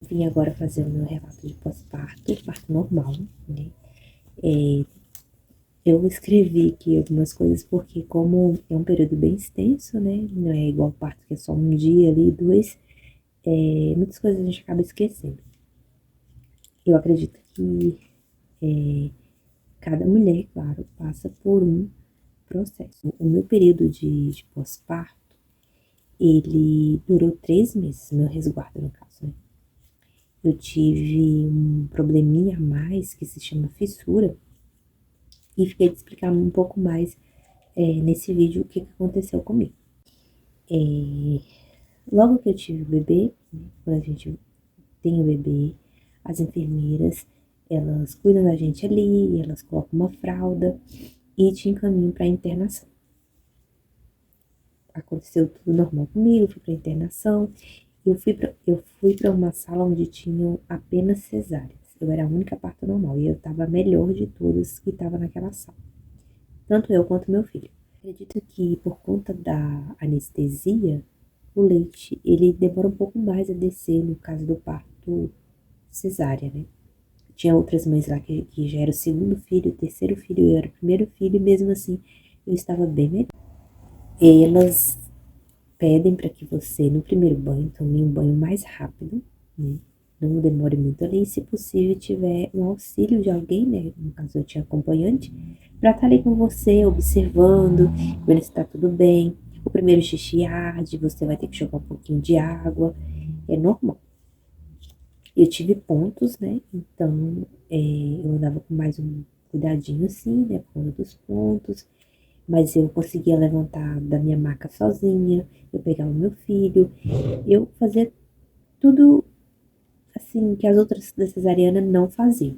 Vim agora fazer o meu relato de pós-parto, parto normal, né? Eu escrevi aqui algumas coisas porque como é um período bem extenso, né? Não é igual parto que é só um dia ali, dois, muitas coisas a gente acaba esquecendo. Eu acredito que cada mulher, claro, passa por um processo. O meu período de pós-parto, ele durou 3 meses, meu resguardo no caso, né? Eu tive um probleminha a mais que se chama fissura e fiquei de explicar um pouco mais nesse vídeo o que aconteceu comigo. Logo que eu tive o bebê, né, quando a gente tem o bebê, as enfermeiras, elas cuidam da gente ali, elas colocam uma fralda e te encaminham para internação. Aconteceu tudo normal comigo, fui para internação. Eu fui para uma sala onde tinham apenas cesáreas. Eu era a única parto normal e eu estava a melhor de todas que estava naquela sala. Tanto eu quanto meu filho. Acredito que por conta da anestesia, o leite ele demora um pouco mais a descer no caso do parto cesárea, né? Tinha outras mães lá que já era o segundo filho, o terceiro filho, eu era o primeiro filho e mesmo assim eu estava bem melhor. Elas pedem para que você, no primeiro banho, tome um banho mais rápido, né? Não demore muito ali, se possível, tiver um auxílio de alguém, né? No caso, eu tinha acompanhante, para estar ali com você, observando, vendo se tá tudo bem. O primeiro xixi arde, você vai ter que jogar um pouquinho de água, é normal. Eu tive pontos, né? Então, eu andava com mais um cuidadinho assim, né? Por conta dos pontos. Mas eu conseguia levantar da minha maca sozinha, eu pegava meu filho, eu fazia tudo assim que as outras da cesariana não faziam.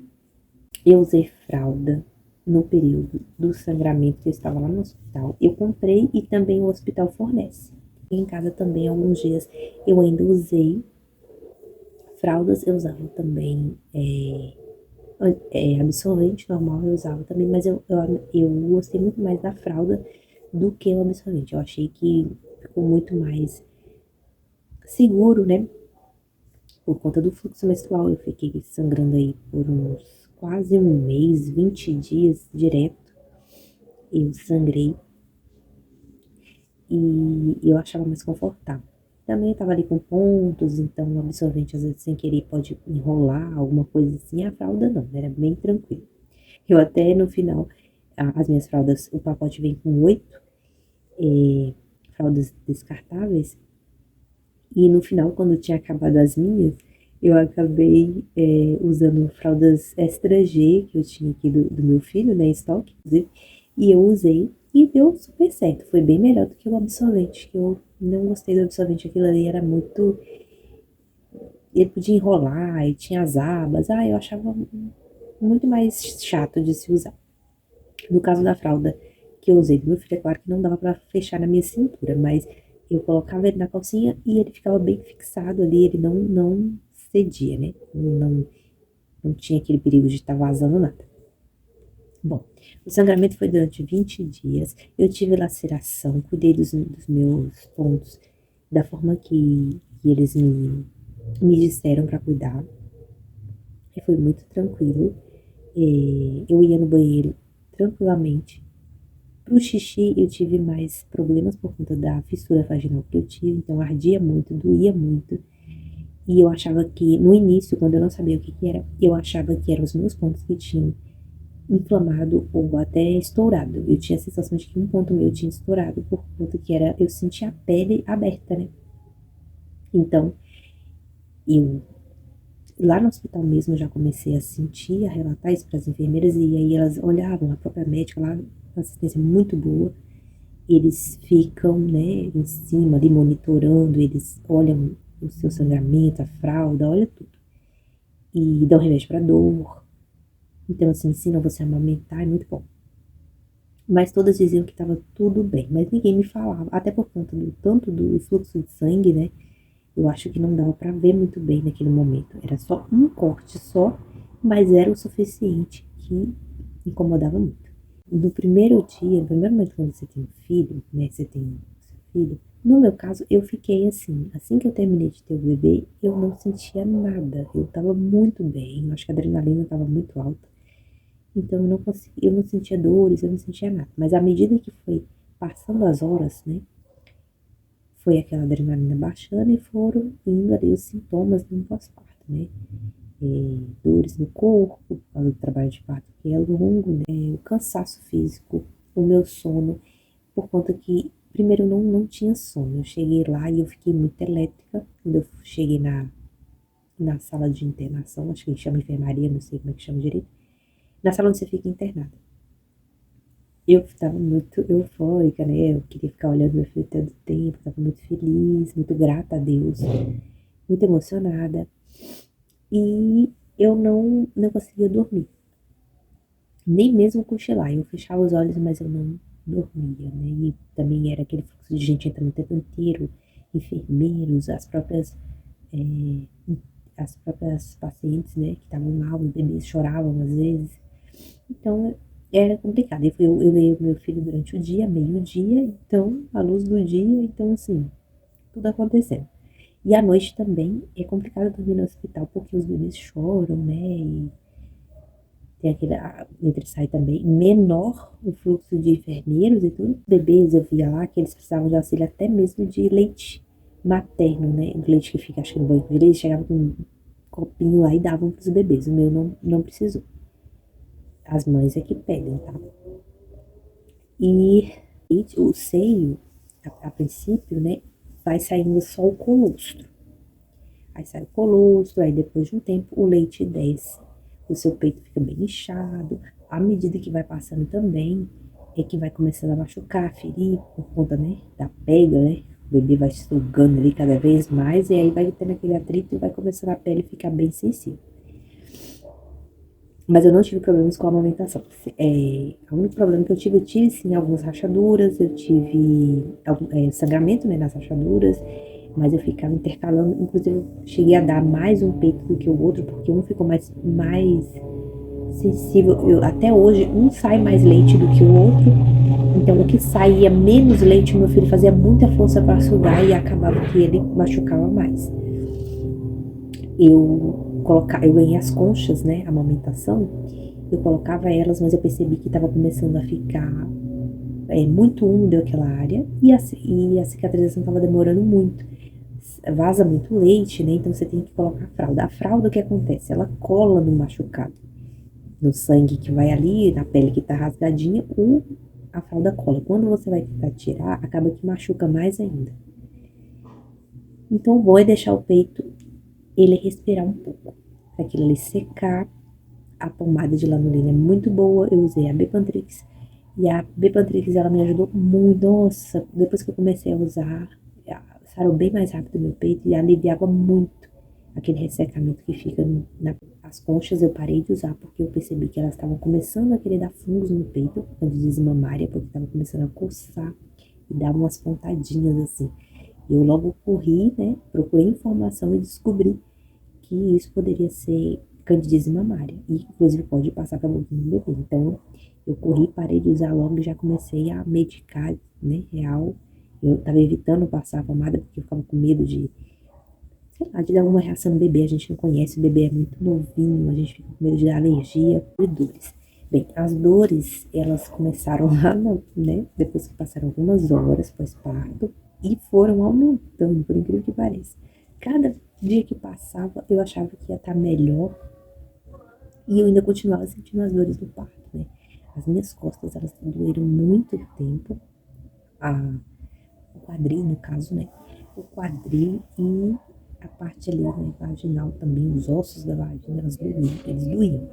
Eu usei fralda no período do sangramento que eu estava lá no hospital. Eu comprei e também o hospital fornece. Em casa também, alguns dias, eu ainda usei fraldas, eu usava também absorvente normal, eu usava também, mas eu gostei muito mais da fralda do que o absorvente. Eu achei que ficou muito mais seguro, né? Por conta do fluxo menstrual, eu fiquei sangrando aí por uns quase um mês, 20 dias direto. Eu sangrei e eu achava mais confortável. Também estava ali com pontos, então o absorvente às vezes sem querer pode enrolar, alguma coisa assim. A fralda não, era bem tranquilo. Eu até no final, as minhas fraldas, o pacote vem com 8 fraldas descartáveis. E no final, quando tinha acabado as minhas, eu acabei usando fraldas extra G que eu tinha aqui do meu filho, né, em estoque, inclusive, e eu usei e deu super certo. Foi bem melhor do que o absorvente, que eu não gostei do absorvente. Aquilo ali era muito. Ele podia enrolar e tinha as abas. Ah, eu achava muito mais chato de se usar. No caso da fralda que eu usei do meu filho, é claro que não dava pra fechar na minha cintura, mas eu colocava ele na calcinha e ele ficava bem fixado ali, ele não cedia, né? Não tinha aquele perigo de estar vazando nada. Bom, o sangramento foi durante 20 dias, eu tive laceração, cuidei dos meus pontos da forma que eles me disseram para cuidar, e foi muito tranquilo. Eu ia no banheiro tranquilamente. Pro xixi, eu tive mais problemas por conta da fissura vaginal que eu tive, então ardia muito, doía muito. E eu achava que, no início, quando eu não sabia o que que era, eu achava que eram os meus pontos que tinham inflamado ou até estourado. Eu tinha a sensação de que um ponto meu tinha estourado por conta que era, eu sentia a pele aberta, né? Então, eu lá no hospital mesmo eu já comecei a sentir, a relatar isso para as enfermeiras e aí elas olhavam, a própria médica lá, uma assistência muito boa. Eles ficam, né, em cima ali monitorando, eles olham o seu sangramento, a fralda, olha tudo. E dão remédio para dor. Então, assim, ensinam você a amamentar, é muito bom. Mas todas diziam que estava tudo bem, mas ninguém me falava, até por conta do tanto do fluxo de sangue, né? Eu acho que não dava para ver muito bem naquele momento. Era só um corte só, mas era o suficiente que incomodava muito. No primeiro dia, no primeiro momento quando você tem um filho, né? Você tem seu filho, No meu caso, eu fiquei assim que eu terminei de ter o bebê, eu não sentia nada, eu tava muito bem, eu acho que a adrenalina tava muito alta, então eu não sentia dores, eu não sentia nada, mas à medida que foi passando as horas, né, foi aquela adrenalina baixando e foram indo ali os sintomas do pós-parto, né, dores no corpo, por causa do trabalho de parto que é longo, né, o cansaço físico, o meu sono, por conta que, primeiro, eu não tinha sono. Eu cheguei lá e eu fiquei muito elétrica. Quando eu cheguei na sala de internação, acho que chama enfermaria, não sei como é que chama direito, na sala onde você fica internada. Eu estava muito eufórica, né? Eu queria ficar olhando meu filho todo tempo, estava muito feliz, muito grata a Deus, muito emocionada. E eu não conseguia dormir, nem mesmo cochilar. Eu fechava os olhos, mas eu não dormia, né? E também era aquele fluxo de gente entrando o tempo inteiro, enfermeiros, é, as próprias pacientes, né, que estavam lá, os bebês choravam às vezes. Então era complicado. Eu ganhei o meu filho durante o dia, meio-dia, então, à luz do dia, então assim, tudo acontecendo. E à noite também é complicado dormir no hospital porque os bebês choram, né? E tem aquele, entre sai também, menor o fluxo de enfermeiros e tudo. Bebês, eu via lá que eles precisavam de auxílio até mesmo de leite materno, né? O leite que fica, acho que no banco de leite, chegava com um copinho lá e davam pros bebês. O meu não precisou. As mães é que pedem, tá? E o seio, a princípio, né, vai saindo só o colostro. Aí sai o colostro, aí depois de um tempo o leite desce, o seu peito fica bem inchado. À medida que vai passando também, é que vai começando a machucar, ferir, por conta, né, da pega, né? O bebê vai sugando ali cada vez mais, e aí vai tendo aquele atrito e vai começando a pele ficar bem sensível. Mas eu não tive problemas com a amamentação. O único problema que eu tive sim algumas rachaduras, eu tive sangramento, né, nas rachaduras, mas eu ficava intercalando, inclusive eu cheguei a dar mais um peito do que o outro, porque um ficou mais sensível. Até hoje, um sai mais leite do que o outro, então o que saía menos leite, meu filho fazia muita força para sugar e acabava que ele machucava mais. Eu ganhei as conchas, né, a amamentação, eu colocava elas, mas eu percebi que estava começando a ficar muito úmido aquela área e a cicatrização estava demorando muito. Vaza muito leite, né? Então você tem que colocar a fralda. A fralda, o que acontece? Ela cola no machucado, no sangue que vai ali, na pele que tá rasgadinha, a fralda cola. Quando você vai tentar tirar, acaba que machuca mais ainda. Então o bom é deixar o peito ele respirar um pouco, para aquilo ali secar. A pomada de lanolina é muito boa, eu usei a Bepantrix e a Bepantrix ela me ajudou muito. Nossa, depois que eu comecei a usar, sarou bem mais rápido o meu peito e aliviava muito aquele ressecamento que fica as conchas. Eu parei de usar porque eu percebi que elas estavam começando a querer dar fungos no peito, candidíase mamária, porque estava começando a coçar e dar umas pontadinhas assim. Eu logo corri, né, procurei informação e descobri que isso poderia ser candidíase mamária e inclusive pode passar para boquinha do bebê. Então eu corri, parei de usar logo e já comecei a medicar, né, real. Eu tava evitando passar a pomada porque eu ficava com medo de, sei lá, de dar alguma reação no bebê. A gente não conhece, o bebê é muito novinho, a gente fica com medo de dar alergia e dores. Bem, as dores, elas começaram lá, né, depois que passaram algumas horas pós-parto e foram aumentando, por incrível que pareça. Cada dia que passava, eu achava que ia estar melhor e eu ainda continuava sentindo as dores do parto, né? As minhas costas, elas doeram muito tempo, o quadril, no caso, né? O quadril e a parte ali, né, vaginal também, os ossos da vagina, eles doíam.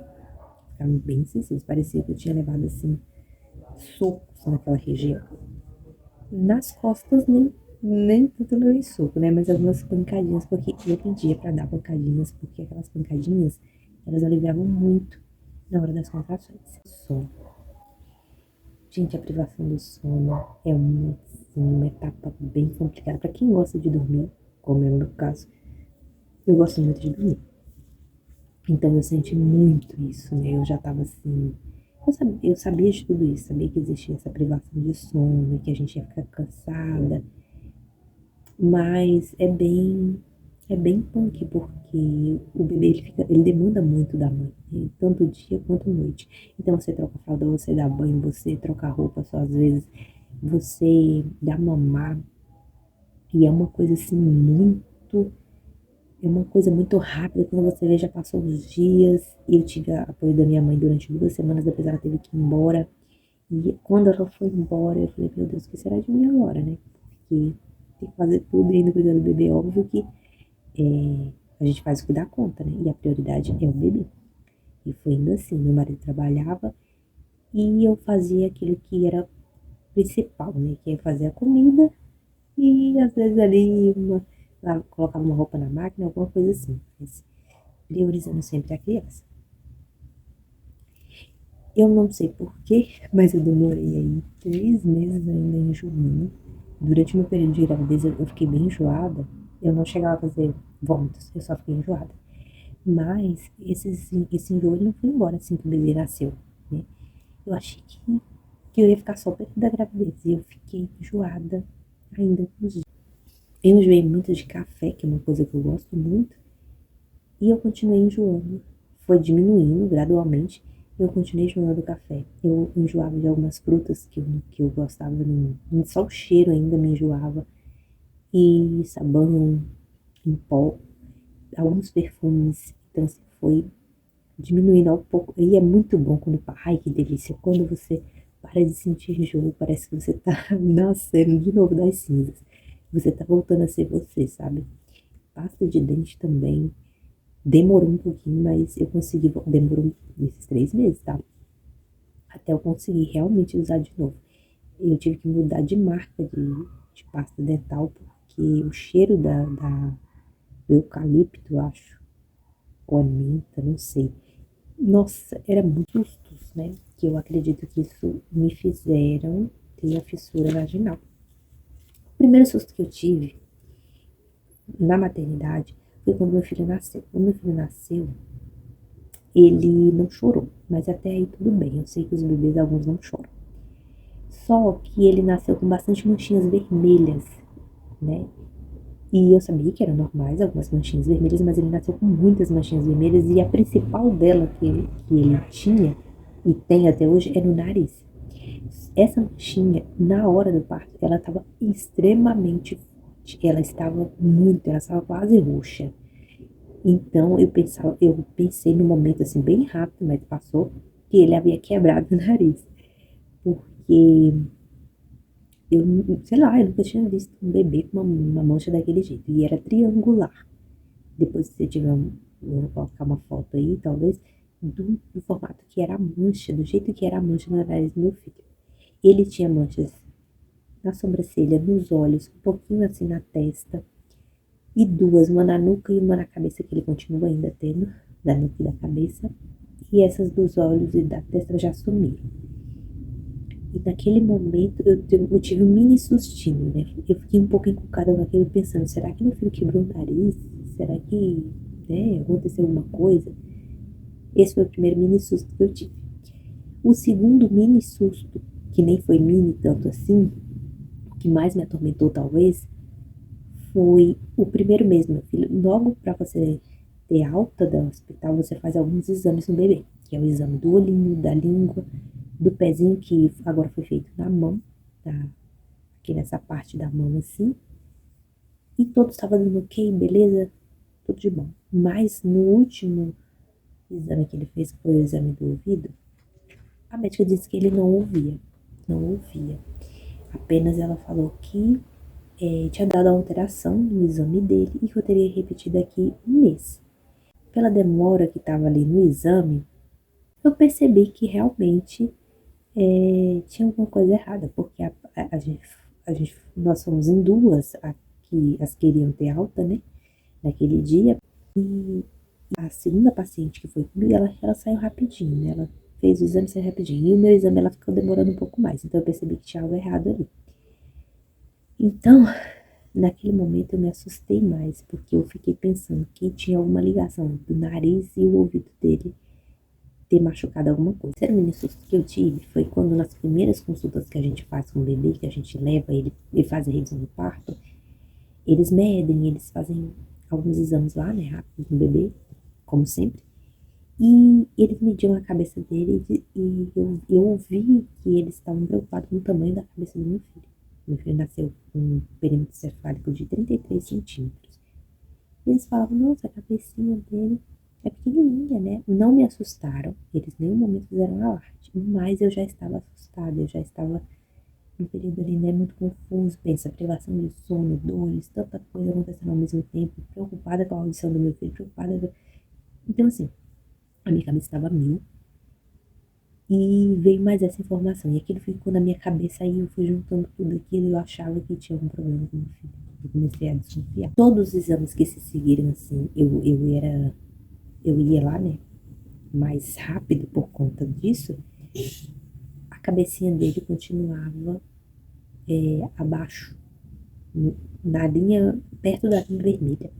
Ficaram bem sensíveis, parecia que eu tinha levado, assim, socos naquela região. Nas costas, nem tanto levei soco, né? Mas algumas pancadinhas, porque eu pedia pra dar pancadinhas, porque aquelas pancadinhas, elas aliviavam muito na hora das contrações. Sono. Gente, a privação do sono é uma etapa bem complicada. Pra quem gosta de dormir, como é o meu caso, eu gosto muito de dormir. Então eu senti muito isso, né? Eu já tava assim. Eu sabia de tudo isso, sabia que existia essa privação de sono, que a gente ia ficar cansada. Mas é bem punk, porque o bebê ele demanda muito da mãe, né? Tanto dia quanto noite. Então você troca a fralda, você dá banho, você troca a roupa só às vezes, você dá mamar, e é uma coisa assim é uma coisa muito rápida, quando você vê já passou os dias, e eu tive apoio da minha mãe durante 2 semanas, depois ela teve que ir embora, e quando ela foi embora, eu falei, meu Deus, o que será de mim agora, né? Porque tem que fazer tudo e ainda cuidar do bebê, óbvio que a gente faz o que dá conta, né? E a prioridade é o bebê. E foi indo assim, meu marido trabalhava e eu fazia aquilo que era principal, né? Que é fazer a comida e às vezes ali lá, colocava uma roupa na máquina, alguma coisa assim. Mas priorizando sempre a criança. Eu não sei porquê, mas eu demorei aí 3 meses ainda enjoando. Durante o meu período de gravidez eu fiquei bem enjoada. Eu não chegava a fazer vômitos, eu só fiquei enjoada. Mas esse enjoo ele não foi embora assim que o bebê nasceu, né? Eu achei que eu ia ficar só perto da gravidez. E eu fiquei enjoada ainda uns dias. Eu enjoei muito de café, que é uma coisa que eu gosto muito. E eu continuei enjoando. Foi diminuindo gradualmente. Eu continuei enjoando do café. Eu enjoava de algumas frutas que eu gostava. Só o cheiro ainda me enjoava. E sabão em pó. Alguns perfumes. Então, assim, foi diminuindo ao pouco. E é muito bom quando. Ai, que delícia! Quando você para de sentir enjoo, parece que você tá nascendo de novo das cinzas. Você tá voltando a ser você, sabe? Pasta de dente também. Demorou um pouquinho, mas eu consegui. Demorou esses 3 meses, tá? Até eu conseguir realmente usar de novo. Eu tive que mudar de marca de pasta dental, porque o cheiro do eucalipto, eu acho, ou a menta, não sei. Nossa, era muito sustos, né? Que eu acredito que isso me fizeram ter a fissura vaginal. O primeiro susto que eu tive na maternidade foi quando meu filho nasceu. Quando meu filho nasceu, ele não chorou, mas até aí tudo bem. Eu sei que os bebês, alguns não choram. Só que ele nasceu com bastante manchinhas vermelhas, né? E eu sabia que eram normais algumas manchinhas vermelhas, mas ele nasceu com muitas manchinhas vermelhas e a principal dela que ele tinha e tem até hoje é no nariz. Essa manchinha, na hora do parto, ela estava extremamente forte. Ela estava quase roxa. Então eu pensei no momento assim bem rápido, mas passou, que ele havia quebrado o nariz. Porque eu, sei lá, eu nunca tinha visto um bebê com uma mancha daquele jeito. E era triangular. Depois, se você tiver eu vou colocar uma foto aí, talvez, do formato que era a mancha, do jeito que era a mancha no nariz do meu filho. Ele tinha manchas na sobrancelha, nos olhos, um pouquinho assim na testa. E duas, uma na nuca e uma na cabeça, que ele continua ainda tendo, da nuca e da cabeça. E essas dos olhos e da testa já sumiram. E naquele momento eu tive um mini sustinho, né? Eu fiquei um pouco encucada com aquilo, pensando, será que meu filho quebrou o nariz? Será que, né, aconteceu alguma coisa? Esse foi o primeiro mini susto que eu tive. O segundo mini susto, que nem foi mini tanto assim, o que mais me atormentou talvez, foi o primeiro mês, meu filho. Logo para você ter alta do hospital, você faz alguns exames no bebê, que é o exame do olhinho, da língua, do pezinho, que agora foi feito na mão, tá? Aqui nessa parte da mão assim. E todos estavam dando ok, beleza, tudo de bom. Mas no último exame que ele fez, que foi o exame do ouvido, a médica disse que ele não ouvia. Não ouvia. Apenas ela falou que tinha dado alteração no exame dele e que eu teria repetido aqui um mês. Pela demora que estava ali no exame, eu percebi que realmente tinha alguma coisa errada, porque nós fomos em duas, as queriam ter alta, né, naquele dia, e a segunda paciente que foi comigo, ela saiu rapidinho, né, ela fez o exame e saiu rapidinho, e o meu exame ela ficou demorando um pouco mais, então eu percebi que tinha algo errado ali. Então, naquele momento eu me assustei mais, porque eu fiquei pensando que tinha alguma ligação do nariz e o ouvido dele ter machucado alguma coisa. O terceiro mini susto que eu tive foi quando nas primeiras consultas que a gente faz com o bebê, que a gente leva ele e faz a revisão do parto, eles medem, eles fazem alguns exames lá, né, rápidos no bebê, como sempre. E eles mediam a cabeça dele eu ouvi que eles estavam preocupados com o tamanho da cabeça do meu filho. Meu filho nasceu com um perímetro cefálico de 33 centímetros. E eles falavam, nossa, a cabecinha dele é pequenininha, né? Não me assustaram, eles em nenhum momento fizeram alarde, mas eu já estava assustada, eu já estava no período ali, né, muito confuso, pensa, privação de sono, dores, tanta coisa acontecendo ao mesmo tempo, preocupada com a audição do meu filho, preocupada. Então, assim, a minha cabeça estava a mil. E veio mais essa informação. E aquilo ficou na minha cabeça. Aí eu fui juntando tudo aquilo e eu achava que tinha algum problema com meu filho. Eu comecei a desconfiar. Todos os exames que se seguiram, assim, eu ia lá, né? Mais rápido por conta disso. A cabecinha dele continuava abaixo, na linha, perto da linha vermelha.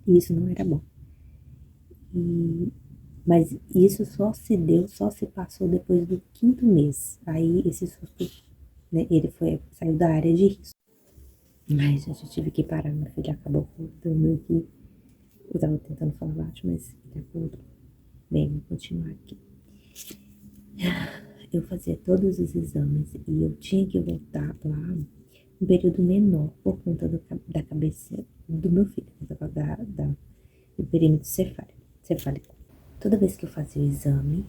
E isso não era bom. E Mas isso só se passou depois do quinto mês. Aí esse susto, né, saiu da área de risco. Mas eu já tive que parar, meu filho acabou voltando aqui. Eu tava tentando falar baixo, mas ele acordou. Bem, vou continuar aqui. Eu fazia todos os exames e eu tinha que voltar lá um período menor por conta da cabeça do meu filho, por conta do perímetro cefálico. Toda vez que eu fazia o exame,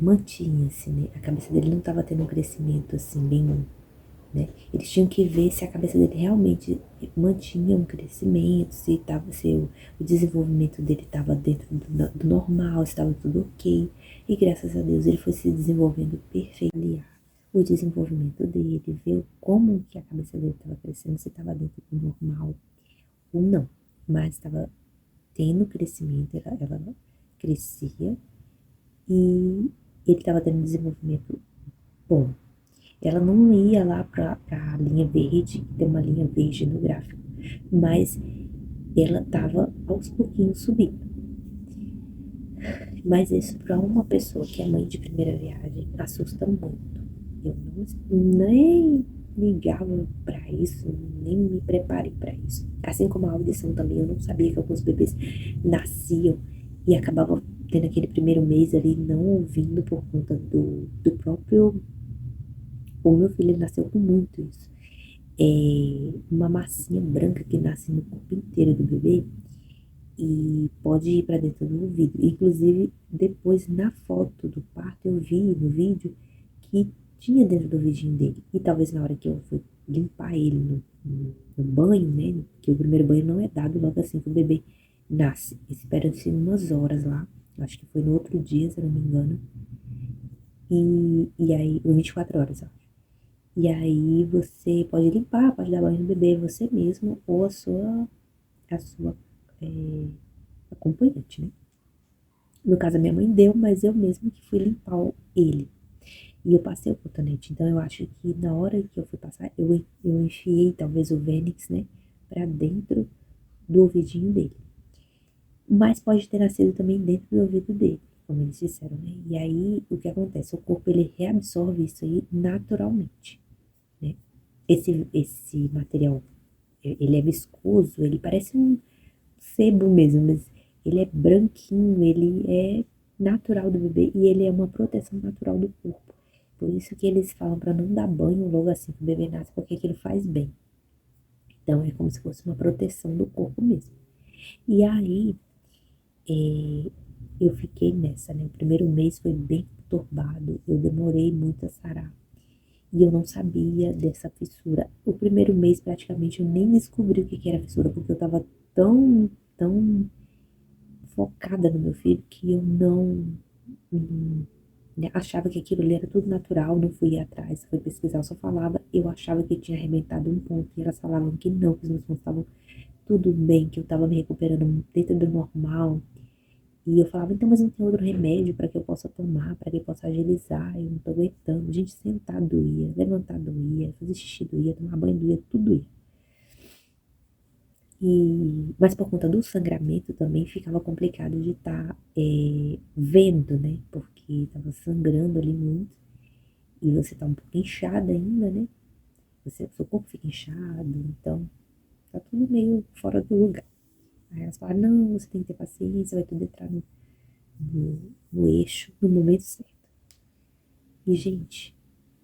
mantinha-se, né? A cabeça dele não estava tendo um crescimento assim, bem, né? Eles tinham que ver se a cabeça dele realmente mantinha um crescimento, se o desenvolvimento dele estava dentro do normal, se estava tudo ok. E graças a Deus ele foi se desenvolvendo perfeito. Aliar o desenvolvimento dele, ver como que a cabeça dele estava crescendo, se estava dentro do normal ou não. Mas estava tendo crescimento, ela crescia e ele estava tendo um desenvolvimento bom. Ela não ia lá para a linha verde, que tem uma linha verde no gráfico, mas ela estava aos pouquinhos subindo. Mas isso para uma pessoa que é mãe de primeira viagem assusta muito. Eu nem ligava para isso, nem me preparei para isso. Assim como a audição também, eu não sabia que alguns bebês nasciam e acabavam tendo aquele primeiro mês ali não ouvindo por conta do próprio. O meu filho nasceu com muito isso. Uma massinha branca que nasce no corpo inteiro do bebê e pode ir para dentro do ouvido. Inclusive, depois na foto do parto, eu vi no vídeo que tinha dentro do ouvidinho dele. E talvez na hora que eu fui limpar ele no banho, né? Que o primeiro banho não é dado logo assim que o bebê nasce. Espera-se umas horas lá. Acho que foi no outro dia, se eu não me engano. E aí, 24 horas, ó. E aí você pode limpar, pode dar banho no bebê você mesmo ou a sua é, acompanhante, né? No caso, a minha mãe deu, mas eu mesmo que fui limpar ele. E eu passei o cotonete. Então, eu acho que na hora que eu fui passar, eu enfiei talvez o Vênix, né? Pra dentro do ouvidinho dele. Mas pode ter nascido também dentro do ouvido dele, como eles disseram, né? E aí, o que acontece? O corpo, ele reabsorve isso aí naturalmente, né? Esse material, ele é viscoso, ele parece um sebo mesmo, mas ele é branquinho, ele é natural do bebê e ele é uma proteção natural do corpo. Por isso que eles falam para não dar banho logo assim que o bebê nasce, porque aquilo faz bem. Então é como se fosse uma proteção do corpo mesmo. E aí eu fiquei nessa, né? O primeiro mês foi bem conturbado, eu demorei muito a sarar. E eu não sabia dessa fissura. O primeiro mês, praticamente, eu nem descobri o que era fissura, porque eu tava tão focada no meu filho que eu não achava que aquilo ali era tudo natural, não fui ir atrás, fui pesquisar, eu só falava, eu achava que tinha arrebentado um ponto, e elas falavam que não, que os meus pontos estavam tudo bem, que eu tava me recuperando dentro do normal. E eu falava, então, mas não tem outro remédio para que eu possa tomar, para que eu possa agilizar, eu não tô aguentando. Gente, sentar doía, levantar doía, fazer xixi doía, tomar banho doía, tudo ia. Mas por conta do sangramento também ficava complicado de estar vendo, né? Porque estava sangrando ali muito. E você tá um pouco inchada ainda, né? seu corpo fica inchado, então tá tudo meio fora do lugar. Aí elas falaram, não, você tem que ter paciência, vai tudo entrar no eixo, no momento certo. E, gente,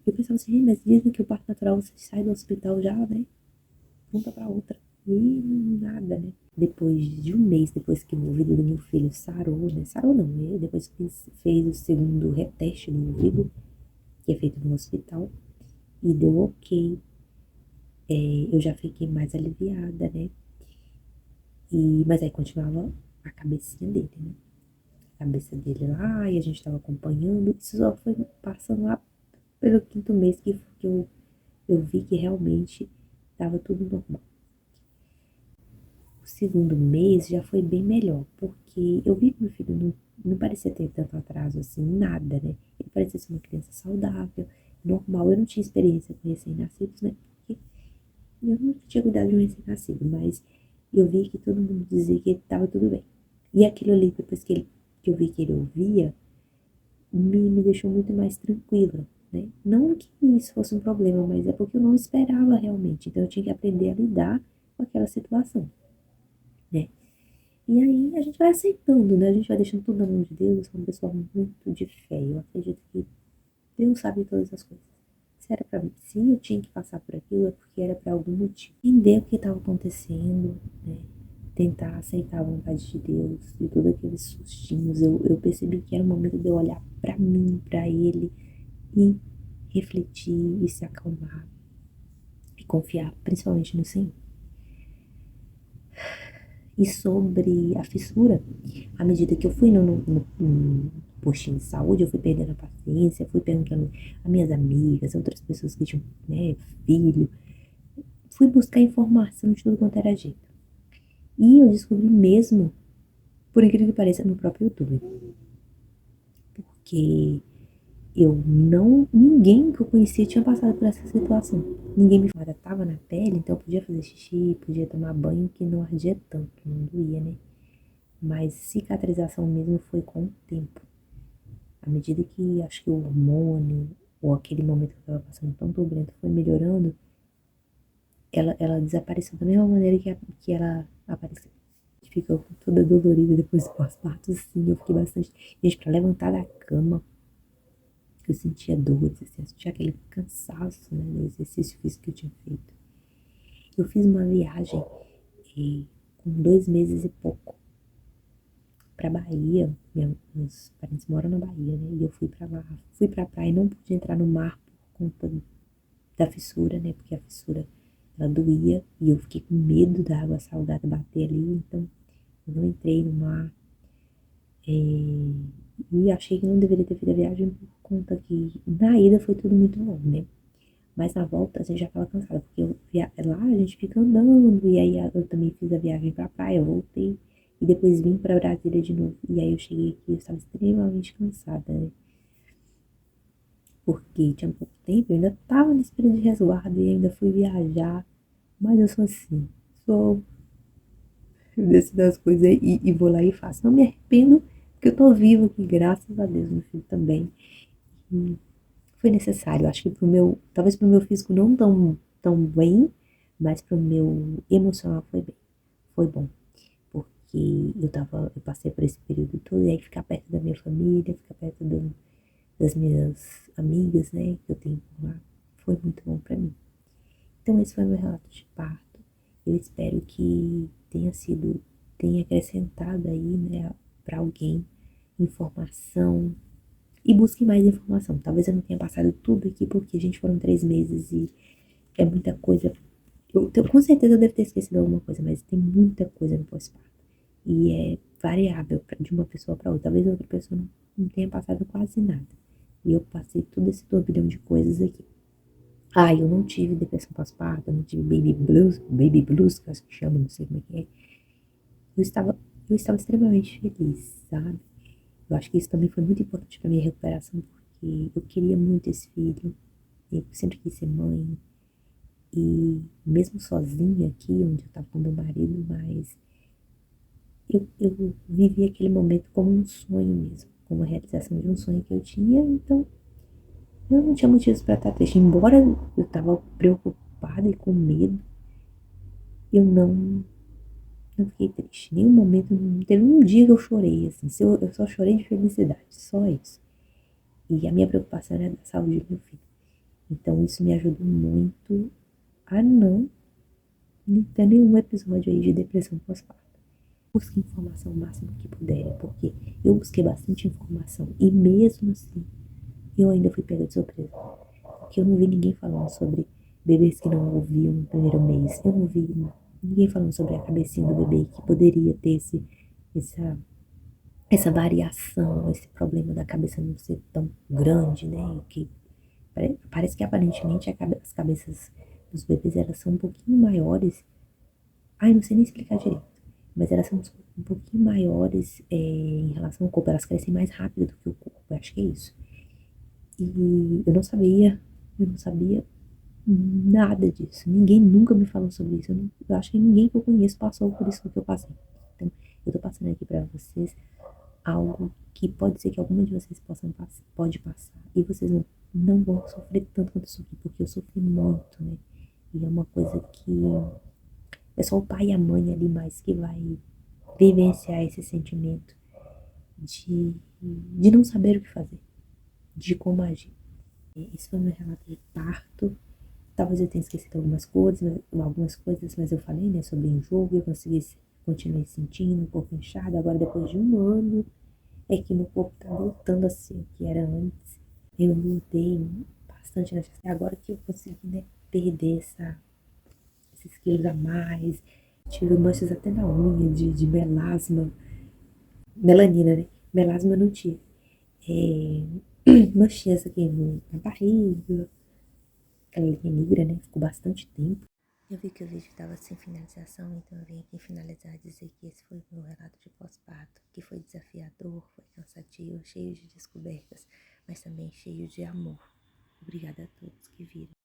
eu pensava assim, mas dizem que o parto natural você sai do hospital já, né? Ponta pra outra. E nada, né? Depois de um mês, depois que o ouvido do meu filho sarou, né? Sarou não, né? Depois que fez o segundo reteste do ouvido, que é feito no hospital, e deu ok. Eu já fiquei mais aliviada, né? Mas aí continuava a cabecinha dele, né? A cabeça dele lá, e a gente tava acompanhando. Isso só foi passando lá pelo quinto mês que eu vi que realmente tava tudo normal. O segundo mês já foi bem melhor, porque eu vi que meu filho não parecia ter tanto atraso assim, nada, né? Ele parecia ser uma criança saudável, normal. Eu não tinha experiência com recém-nascidos, né? Porque eu nunca tinha cuidado de um recém-nascido, mas eu vi que todo mundo dizia que estava tudo bem. E aquilo ali, depois que eu vi que ele ouvia, me deixou muito mais tranquila, né? Não que isso fosse um problema, mas é porque eu não esperava realmente. Então eu tinha que aprender a lidar com aquela situação, né? E aí a gente vai aceitando, né? A gente vai deixando tudo na mão de Deus. Eu sou uma pessoa muito de fé. Eu acredito que Deus sabe todas as coisas. Se era para mim, se eu tinha que passar por aquilo, é porque era para algum motivo. Entender o que estava acontecendo, né? Tentar aceitar a vontade de Deus e todos aqueles sustinhos. Eu percebi que era o momento de eu olhar para mim, para Ele e refletir e se acalmar e confiar, principalmente no Senhor. E sobre a fissura, à medida que eu fui no postinho de saúde, eu fui perdendo a paciência, fui perguntando a minhas amigas, a outras pessoas que tinham, né, filho, fui buscar informação de tudo quanto era jeito. E eu descobri mesmo, por incrível que pareça, no próprio YouTube. Porque ninguém que eu conhecia tinha passado por essa situação. Ninguém me falava, tava na pele, então eu podia fazer xixi, podia tomar banho, que não ardia tanto, não doía, né? Mas cicatrização mesmo foi com o tempo. À medida que acho que o hormônio, ou aquele momento que eu tava passando tão turbulento foi melhorando, ela desapareceu da mesma maneira que ela apareceu. Ficou toda dolorida depois do pós-parto, sim, eu fiquei bastante. Gente, pra levantar da cama, eu sentia dores, assim, eu sentia aquele cansaço, né, do exercício físico que eu tinha feito. Eu fiz uma viagem com 2 meses e pouco pra Bahia. Meus parentes moram na Bahia, né? E eu fui pra lá, fui pra praia e não pude entrar no mar por conta da fissura, né? Porque a fissura, ela doía e eu fiquei com medo da água salgada bater ali, então eu não entrei no mar. E achei que não deveria ter feito a viagem por conta que na ida foi tudo muito bom, né? Mas na volta a gente já tava cansada, porque lá a gente fica andando, e aí eu também fiz a viagem pra praia, eu voltei, e depois vim pra Brasília de novo. E aí eu cheguei aqui, eu estava extremamente cansada, né? Porque tinha pouco tempo, eu ainda tava nesse período de resguardo e ainda fui viajar. Mas eu sou assim, sou eu decido as coisas e vou lá e faço. Não me arrependo, porque eu tô viva aqui, graças a Deus, meu filho também. E foi necessário, acho que talvez pro meu físico não tão bem, mas pro meu emocional foi bem, foi bom, porque eu passei por esse período todo, e aí ficar perto da minha família, ficar perto das minhas amigas, né, que eu tenho por lá, foi muito bom pra mim. Então esse foi meu relato de parto, eu espero que tenha acrescentado aí, né, pra alguém informação, e busque mais informação. Talvez eu não tenha passado tudo aqui, porque, gente, foram 3 meses e é muita coisa. Com certeza eu devo ter esquecido alguma coisa, mas tem muita coisa no pós-parto. E é variável de uma pessoa para outra. Talvez outra pessoa não tenha passado quase nada. E eu passei todo esse turbilhão de coisas aqui. Eu não tive depressão pós-parto, eu não tive baby blues, que eu acho que chama, não sei como é que é. Eu estava, eu estava extremamente feliz, sabe? Eu acho que isso também foi muito importante para minha recuperação, porque eu queria muito esse filho, eu sempre quis ser mãe, e mesmo sozinha aqui, onde eu estava com meu marido, mas eu vivi aquele momento como um sonho mesmo, como a realização de um sonho que eu tinha, então eu não tinha motivos para estar triste, embora eu estava preocupada preocupada e com medo, eu não fiquei triste. Em nenhum momento, não teve um dia que eu chorei, assim. Eu só chorei de felicidade, só isso. E a minha preocupação era a saúde do meu filho. Então isso me ajudou muito a não ter nenhum episódio aí de depressão pós-parto. Busque informação o máximo que puder, porque eu busquei bastante informação e mesmo assim eu ainda fui pega de surpresa. Porque eu não vi ninguém falando sobre bebês que não ouviam no primeiro mês. Eu não vi ninguém falando sobre a cabecinha do bebê que poderia ter essa, essa variação, esse problema da cabeça não ser tão grande, né? Que parece que aparentemente as cabeças dos bebês elas são um pouquinho maiores. Ai, não sei nem explicar direito. Mas elas são um pouquinho maiores em relação ao corpo. Elas crescem mais rápido do que o corpo. Eu acho que é isso. E eu não sabia nada disso. Ninguém nunca me falou sobre isso. Eu acho que ninguém que eu conheço passou por isso que eu passei. Então, eu tô passando aqui pra vocês algo que pode ser que alguma de vocês pode passar. E vocês não vão sofrer tanto quanto eu sofri, porque eu sofri muito, né? E é uma coisa que é só o pai e a mãe ali mais que vai vivenciar esse sentimento de não saber o que fazer, de como agir. Esse foi meu relato de parto. Talvez eu tenha esquecido algumas coisas, mas eu falei, né, sobre enjoo, continuei sentindo um pouco inchado. Agora, depois de um ano, é que meu corpo tá voltando a ser o que era antes. Eu mudei bastante nessa. Agora que eu consegui, né, perder esses quilos a mais. Tive manchas até na unha de melasma. Melanina, né? Melasma eu não tive. Manchinhas aqui na barriga. Aquela linha negra, né? Ficou bastante tempo. Eu vi que o vídeo estava sem finalização, então eu vim aqui finalizar e dizer que esse foi o meu relato de pós-parto, que foi desafiador, foi cansativo, cheio de descobertas, mas também cheio de amor. Obrigada a todos que viram.